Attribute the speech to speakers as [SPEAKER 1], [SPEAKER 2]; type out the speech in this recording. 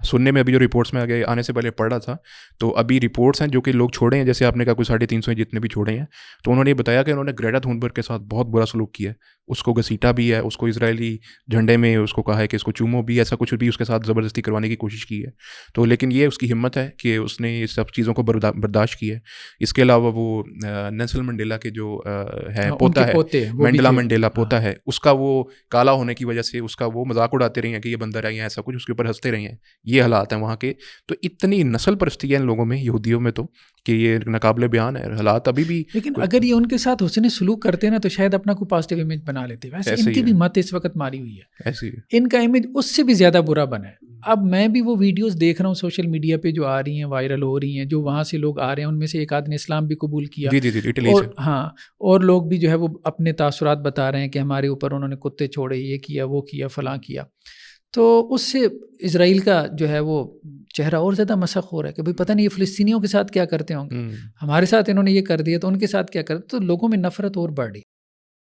[SPEAKER 1] सुनने में अभी जो रिपोर्ट्स में आगे आने से पहले पढ़ रहा था, तो अभी रिपोर्ट्स हैं जो कि लोग छोड़े हैं, जैसे आपने कहा कुछ 350 जितने भी छोड़े हैं, तो उन्होंने ये बताया कि उन्होंने ग्रेटा थुनबर्ग के साथ बहुत बुरा सलूक किया है, उसको घसीटा भी है, उसको इजरायली झंडे में उसको कहा है कि इसको चूमो भी, ऐसा कुछ भी उसके साथ ज़बरदस्ती करवाने की कोशिश की है। तो लेकिन ये उसकी हिम्मत है कि उसने ये सब चीज़ों को बर्दाश्त की है। इसके अलावा वो नेल्सन मंडेला के जो है
[SPEAKER 2] हाँ,
[SPEAKER 1] पोता
[SPEAKER 2] उनके
[SPEAKER 1] है,
[SPEAKER 2] पोते वो भी
[SPEAKER 1] मंडेला
[SPEAKER 2] थे।
[SPEAKER 1] मंडेला पोता
[SPEAKER 2] हाँ
[SPEAKER 1] है, उसका वो काला होने की वजह से उसका वो मजाक उड़ाते रहे हैं कि ये बंदर है या ऐसा कुछ, उसके ऊपर हंसते रहे हैं। ये हालात हैं वहाँ के। तो इतनी नस्ल परस्ती है इन लोगों में, यहूदियों में, तो कि ये नाकाबिले बयान है। हालात अभी भी
[SPEAKER 2] लेकिन अगर ये उनके साथ हुस्न सलूक करते ना तो शायद अपना कोई पॉजिटिव इमेज बना लेते। वैसे
[SPEAKER 1] ऐसे ही
[SPEAKER 2] इनकी भी
[SPEAKER 1] है,
[SPEAKER 2] मत इस वक्त मारी हुई है,
[SPEAKER 1] ऐसे ही है।
[SPEAKER 2] इनका इमेज उससे भी ज़्यादा बुरा बना है। अब मैं भी वो वीडियोस देख रहा हूँ सोशल मीडिया पे जो आ रही हैं, वायरल हो रही हैं, जो वहाँ से लोग आ रहे हैं, उनमें से एक आदमी इस्लाम भी कबूल किया।
[SPEAKER 1] जी जी जी, इटली से।
[SPEAKER 2] और हाँ, और लोग भी जो है वो अपने तासुरात बता रहे हैं कि हमारे ऊपर उन्होंने कुत्ते छोड़े, ये किया, वो किया, फलां किया। तो उससे इज़राइल का जो है वो चेहरा और ज़्यादा मसख़ हो रहा है कि भाई पता नहीं ये फ़िलिस्तीनियों के साथ क्या करते होंगे, हमारे साथ इन्होंने ये कर दिया तो उनके साथ क्या करते, तो लोगों में नफ़रत और बढ़ रही।